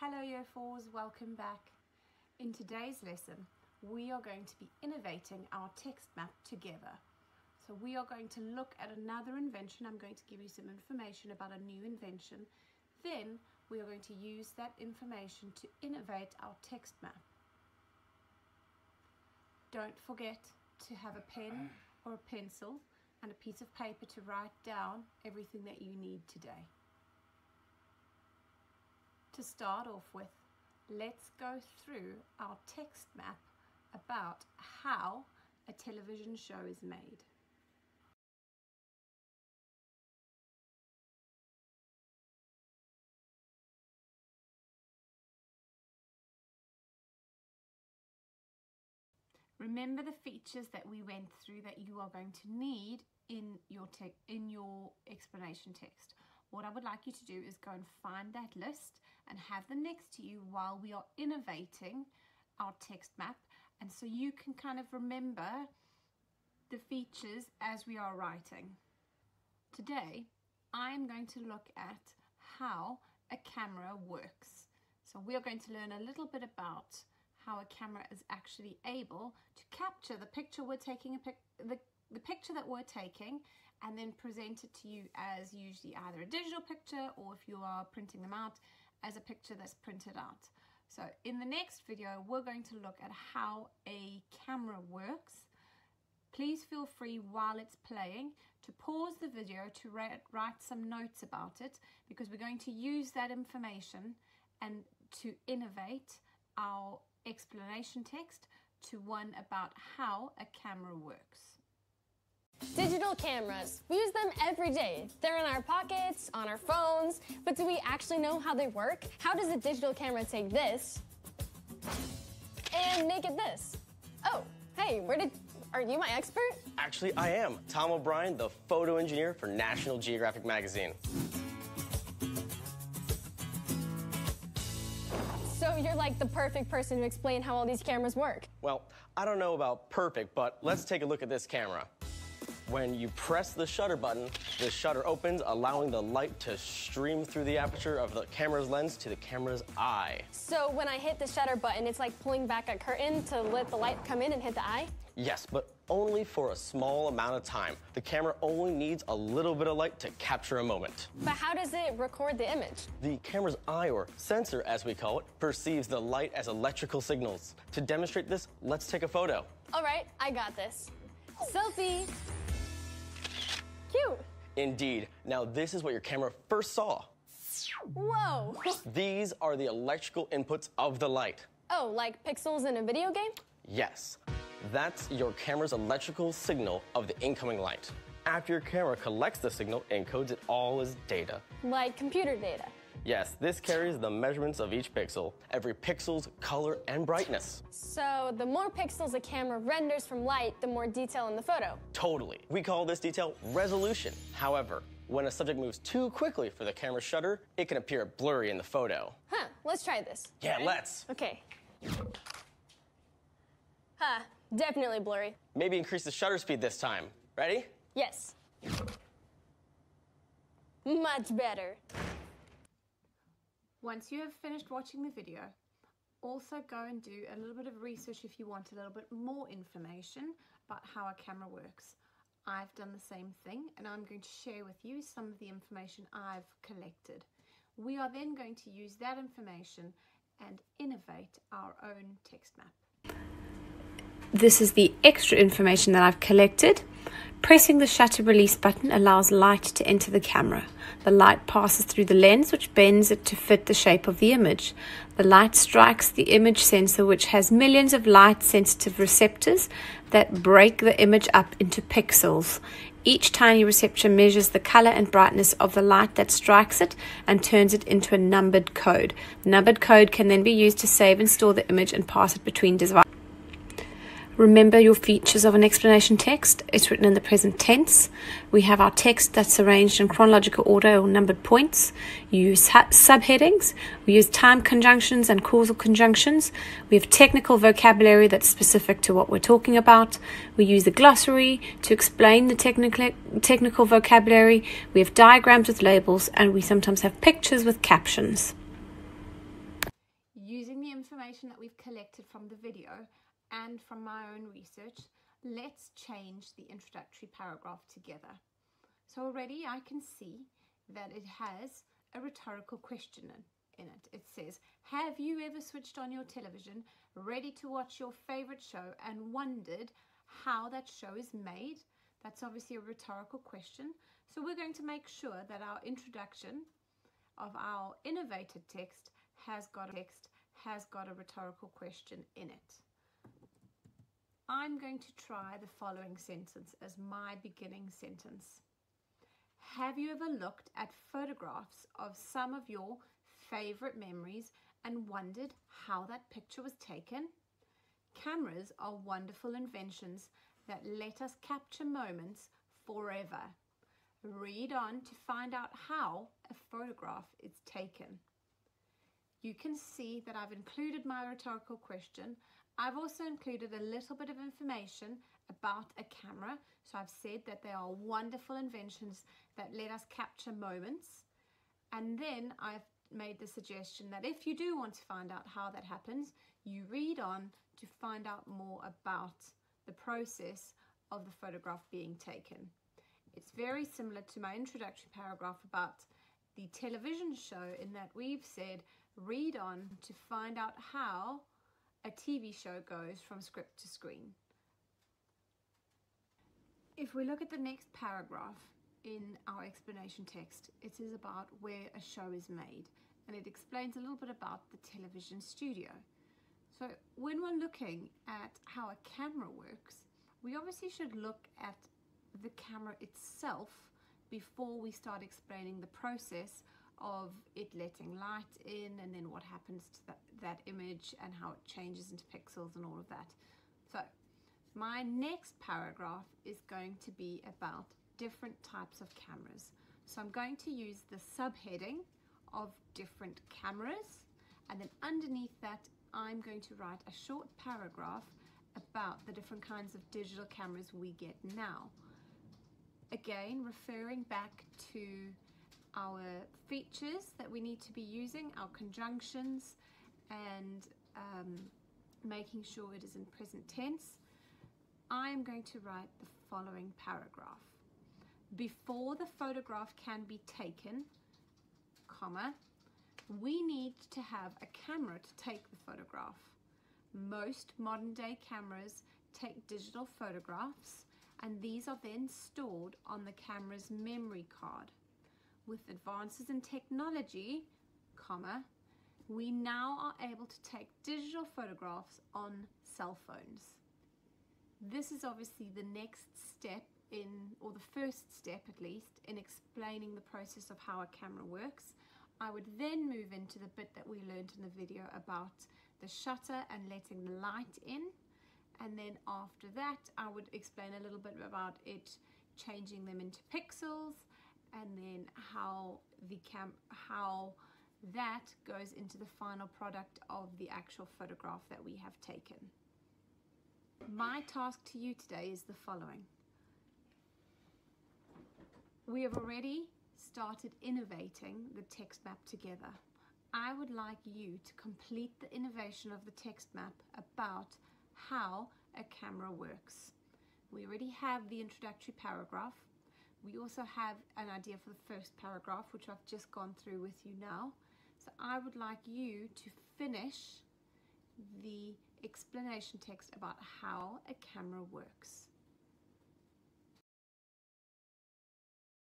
Hello Year 4s, welcome back. In today's lesson, we are going to be innovating our text map together. So we are going to look at another invention. I'm going to give you some information about a new invention. Then we are going to use that information to innovate our text map. Don't forget to have a pen or a pencil and a piece of paper to write down everything that you need today. To start off with, let's go through our text map about how a television show is made. Remember the features that we went through that you are going to need in your explanation text. What I would like you to do is go and find that list and have them next to you while we are innovating our text map, and so you can kind of remember the features as we are writing. Today I am going to look at how a camera works. So we are going to learn a little bit about how a camera is actually able to capture the picture we're taking, the picture that we're taking, and then present it to you as usually either a digital picture, or if you are printing them out, as a picture that's printed out. So in the next video, we're going to look at how a camera works. Please feel free while it's playing to pause the video to write some notes about it, because we're going to use that information and to innovate our explanation text to one about how a camera works. Digital cameras. We use them every day. They're in our pockets, on our phones, but do we actually know how they work? How does a digital camera take this and make it this? Oh, hey, are you my expert? Actually, I am. Tom O'Brien, the photo engineer for National Geographic magazine. So you're like the perfect person to explain how all these cameras work. Well, I don't know about perfect, but let's take a look at this camera. When you press the shutter button, the shutter opens, allowing the light to stream through the aperture of the camera's lens to the camera's eye. So when I hit the shutter button, it's like pulling back a curtain to let the light come in and hit the eye? Yes, but only for a small amount of time. The camera only needs a little bit of light to capture a moment. But how does it record the image? The camera's eye, or sensor as we call it, perceives the light as electrical signals. To demonstrate this, let's take a photo. All right, I got this. Selfie. Cute. Indeed. Now this is what your camera first saw. Whoa. These are the electrical inputs of the light. Oh, like pixels in a video game? Yes. That's your camera's electrical signal of the incoming light. After your camera collects the signal, it encodes it all as data. Like computer data. Yes, this carries the measurements of each pixel, every pixel's color and brightness. So the more pixels a camera renders from light, the more detail in the photo. Totally. We call this detail resolution. However, when a subject moves too quickly for the camera's shutter, it can appear blurry in the photo. Huh, let's try this. Yeah, let's. Okay. Huh, definitely blurry. Maybe increase the shutter speed this time. Ready? Yes. Much better. Once you have finished watching the video, also go and do a little bit of research if you want a little bit more information about how a camera works. I've done the same thing, and I'm going to share with you some of the information I've collected. We are then going to use that information and innovate our own text map. This is the extra information that I've collected. Pressing the shutter release button allows light to enter the camera. The light passes through the lens, which bends it to fit the shape of the image. The light strikes the image sensor, which has millions of light-sensitive receptors that break the image up into pixels. Each tiny receptor measures the color and brightness of the light that strikes it and turns it into a numbered code. The numbered code can then be used to save and store the image and pass it between devices. Remember your features of an explanation text. It's written in the present tense. We have our text that's arranged in chronological order or numbered points. You use subheadings. We use time conjunctions and causal conjunctions. We have technical vocabulary that's specific to what we're talking about. We use the glossary to explain the technical vocabulary. We have diagrams with labels, and we sometimes have pictures with captions. information that we've collected from the video and from my own research, let's change the introductory paragraph together. So already I can see that it has a rhetorical question in it. It says, have you ever switched on your television, ready to watch your favorite show and wondered how that show is made? That's obviously a rhetorical question. So we're going to make sure that our introduction of our innovated text has got a rhetorical question in it. I'm going to try the following sentence as my beginning sentence. Have you ever looked at photographs of some of your favorite memories and wondered how that picture was taken? Cameras are wonderful inventions that let us capture moments forever. Read on to find out how a photograph is taken. You can see that I've included my rhetorical question. I've also included a little bit of information about a camera. So I've said that they are wonderful inventions that let us capture moments. And then I've made the suggestion that if you do want to find out how that happens, you read on to find out more about the process of the photograph being taken. It's very similar to my introductory paragraph about the television show in that we've said read on to find out how a TV show goes from script to screen. If we look at the next paragraph in our explanation text, it is about where a show is made, and it explains a little bit about the television studio. So when we're looking at how a camera works, we obviously should look at the camera itself before we start explaining the process of it letting light in and then what happens to that image and how it changes into pixels and all of that. So my next paragraph is going to be about different types of cameras. So I'm going to use the subheading of different cameras, and then underneath that I'm going to write a short paragraph about the different kinds of digital cameras we get now. Again, referring back to our features that we need to be using, our conjunctions, and making sure it is in present tense. I am going to write the following paragraph. Before the photograph can be taken, comma, we need to have a camera to take the photograph. Most modern day cameras take digital photographs, and these are then stored on the camera's memory card. With advances in technology, comma, we now are able to take digital photographs on cell phones. This is obviously the next step or the first step at least, in explaining the process of how a camera works. I would then move into the bit that we learned in the video about the shutter and letting the light in. And then after that, I would explain a little bit about it changing them into pixels, and then how that goes into the final product of the actual photograph that we have taken. My task to you today is the following. We have already started innovating the text map together. I would like you to complete the innovation of the text map about how a camera works. We already have the introductory paragraph. We also have an idea for the first paragraph, which I've just gone through with you now. So I would like you to finish the explanation text about how a camera works.